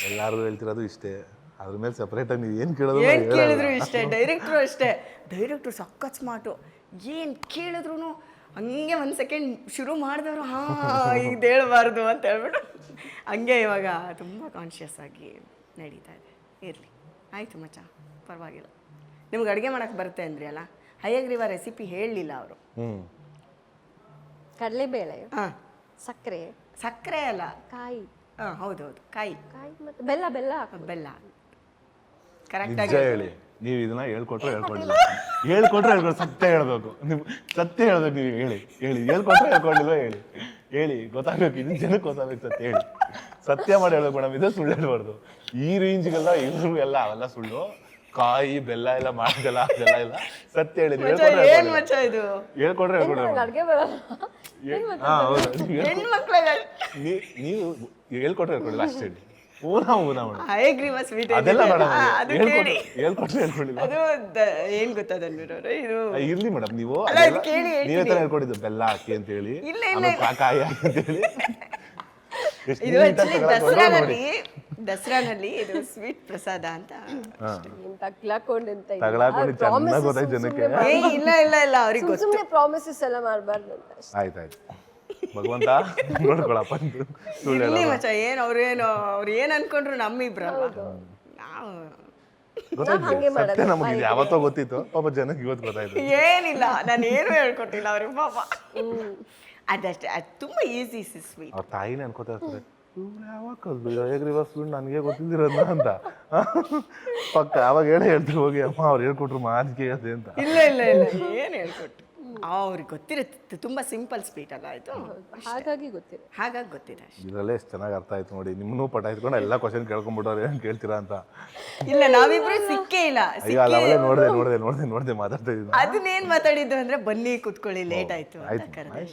ಎಲ್ಲಾರು ಹೇಳ್ತಿರೋದು ಇಷ್ಟೇ. ಅದ್ರ ಮೇಲೆ ಸಪ್ರೇಟಾಗಿ ನೀವು ಏನು ಕೇಳೋದು ಏನು ಕೇಳಿದ್ರು ಇಷ್ಟೇ. ಡೈರೆಕ್ಟ್ರು ಅಷ್ಟೇ. ಡೈರೆಕ್ಟ್ರು ಸಖತ್ ಸ್ಮಾರ್ಟು. ಏನು ಕೇಳಿದ್ರು ಹಂಗೆ ಒಂದು ಸೆಕೆಂಡ್ ಶುರು ಮಾಡಿದವರು ಇದು ಹೇಳ್ಬಾರ್ದು ಅಂತ ಹೇಳ್ಬಿಟ್ಟು ಹಂಗೆ ಇವಾಗ ತುಂಬ ಕಾನ್ಷಿಯಸ್ ಆಗಿ ನಡೀತಾ ಇದೆ. ಇರಲಿ, ಆಯಿತು ಮಚ್ಚ, ಪರವಾಗಿಲ್ಲ. ನಿಮ್ಗೆ ಅಡುಗೆ ಮಾಡೋಕ್ಕೆ ಬರುತ್ತೆ ಅಂದ್ರಿ ಅಲ್ಲ, ಹಯಗ್ರೀವ ರೆಸಿಪಿ ಹೇಳಲಿಲ್ಲ ಅವರು. ಕಡಲೆಬೇಳೆ, ಹಾಂ, ಸಕ್ಕರೆ, ಸಕ್ಕರೆ ಅಲ್ಲ, ಕಾಯಿ. ಹಾಂ ಹೌದೌದು, ಕಾಯಿ ಮತ್ತು ಬೆಲ್ಲ. ಬೆಲ್ಲ ನಿಜ ಕರೆಕ್ಟಾಗಿ ಹೇಳಿ. ನೀವು ಇದನ್ನ ಹೇಳ್ಕೊಟ್ರೆ ಹೇಳ್ಕೊಂಡಿಲ್ಲ, ಸತ್ಯ ಹೇಳ್ಬೇಕು. ನೀವು ಸತ್ಯ ಹೇಳ್ಬೇಕು. ನೀವು ಹೇಳಿ ಹೇಳ್ಕೊಟ್ರೆ ಹೇಳ್ಕೊಂಡಿಲ್ವ ಹೇಳಿ ಗೊತ್ತಾಗ್ಬೇಕು. ಇದು ಜನಕ್ಕೆ ಗೊತ್ತಾಗ್ಬೇಕು. ಸತ್ಯ ಹೇಳಿ, ಸತ್ಯ ಮಾಡಿ ಹೇಳ್ಬೇಕು ಮೇಡಮ್. ಇದೇ ಸುಳ್ಳು ಹೇಳ್ಬಾರ್ದು. ಈ ರೇಂಜ್ಗೆಲ್ಲ ಇವ್ರು ಎಲ್ಲ ಅವೆಲ್ಲ ಸುಳ್ಳು. ಕಾಯಿ ಬೆಲ್ಲ ಎಲ್ಲ ಮಾಡೋದಲ್ಲ, ಅದೆಲ್ಲ ಇಲ್ಲ. ಸತ್ಯ ಹೇಳಿದ್ರಿ. ಏನು ಮಚ್ಚ ಇದು? ಹೇಳ್ಕೊಟ್ರೆ ಅಡುಗೆ ಬರಲ್ಲ. ನೀವು ಹೇಳ್ಕೊಟ್ರೆ ಹೇಳ್ಕೊಂಡಿಲ್ಲ ಅಷ್ಟೇ ಹೇಳಿ. ಊನ ಹಯಗ್ರೀವ ಸ್ವೀಟ್ ಅದೆಲ್ಲ ಮೇಡಮ್ ಅದು ಕೇಳಿ. ಹೇಳ್ಕೊಟ್ರೆ ಹೇಳ್ಕೊಂಡಿಲ್ಲ. ಅದು ಏನ್ ಗೊತ್ತಾ ಧನ್ವೀರವ್ರೆ, ಇದು ಇರ್ಲಿ ಮೇಡಮ್. ನೀವು ಕೇಳಿ ನೀವೇ ತರ ಹೇಳ್ಕೊಟ್ಟಿದ್ದು ಬೆಲ್ಲ ಹಾಕಿ ಅಂತ ಹೇಳಿ, ಇಲ್ಲ ಕಾಯಿ ಹಾಕಿ ಅಂತ ಹೇಳಿ. ಇದು ದಸರಾನಲ್ಲಿ ಇದು ಸ್ವೀಟ್ ಪ್ರಸಾದ ಅಂತ ತಗ್ಲಾಕೊಂಡು ತಗಳಾಕೊಂಡು ಚೆನ್ನಾಗಿ ಗೊತ್ತಾಯ್ತು ಜನಕ್ಕೆ. ಇಲ್ಲ ಅವ್ರಿಗೆ ಗೊತ್ತು. ಸುಮ್ಮನೆ ಪ್ರಾಮಿಸಸ್ ಎಲ್ಲ ಮಾಡಬಾರ್ದು ಅಂತ. ಆಯ್ತಾಯ್ತು, ಭಗವಂತ ನೋಡ್ಕೊಳಪ್ಪ. ಇರ್ಲಿ ಮಚ್ಚ, ಏನು ಅವ್ರು ಏನ್ ಅನ್ಕೊಂಡ್ರು ನಮ್ಮಿಬ್ರಲ್ಲ. ನಾವು ಗೊತ್ತಾಯ್ತು, ಸತ್ಯ ನಮಗೆ ಯಾವತ್ತೋ ಗೊತ್ತಿತ್ತು. ಪಾಪ ಜನಕ್ಕೆ ಇವತ್ತು ಗೊತ್ತಾಯ್ತು. ಏನಿಲ್ಲ, ನಾನು ಏನು ಹೇಳ್ಕೊಟ್ಟಿಲ್ಲ ಅವ್ರಿಗೆ ಪಾಪ. ಅದಷ್ಟೇ, ಅದು ತುಂಬಾ ಈಸಿ ಸ್ವೀಟ್. ಅವ್ರ ತಾಯಿನೇ ಅನ್ಕೋತಾ ಇರ್ತಾರೆ, ಯಾವಾಗ ಕಲ್ದು ಹಯಗ್ರೀವ ಸ್ವೀಟ್ ನನಗೆ ಗೊತ್ತಿದ್ದಿರೋದ ಅಂತ. ಪಕ್ಕ ಅವಾಗ ಹೇಳ್ತೀವಿ ಹೋಗಿ, ಅಮ್ಮ ಅವ್ರು ಹೇಳ್ಕೊಟ್ರು ಮಾಜಿಗೆ ಹೇಳ್ದೆ ಅಂತ. ಇಲ್ಲ ಏನು ಹೇಳ್ಕೊಟ್ರು ಅವ್ರಿಗೆ ಗೊತ್ತಿರುತ್ತೆ. ತುಂಬಾ ಸಿಂಪಲ್ ಸ್ವೀಟ್ ಅಲ್ಲ ಇದು, ಹಾಗಾಗಿ ಗೊತ್ತಿದೆ. ಇದರಲ್ಲೇ ಎಷ್ಟು ಚೆನ್ನಾಗಿ ಅರ್ಥ ಆಯ್ತು ನೋಡಿ. ನಿಮ್ಮನ್ನೂ ಪಟ ಇಟ್ಕೊಂಡು ಎಲ್ಲ ಕ್ವಶನ್ ಕೇಳ್ಕೊಂಡ್ಬಿಟ್ಟವ್ರು ಏನು ಕೇಳ್ತೀರಾ ಅಂತ. ಇಲ್ಲ, ನಾವಿಬ್ರು ಸಿಕ್ಕೇ ಇಲ್ಲ. ಅವಳೇ ನೋಡ್ದೆ ಮಾತಾಡ್ತಾ ಇದ್ದೀನಿ. ಅದನ್ನೇನ್ ಮಾತಾಡಿದ್ದು ಅಂದ್ರೆ ಬನ್ನಿ ಕುತ್ಕೊಳ್ಳಿ ಲೇಟ್ ಆಯ್ತು ಅಂತ ಕರೆದೆ.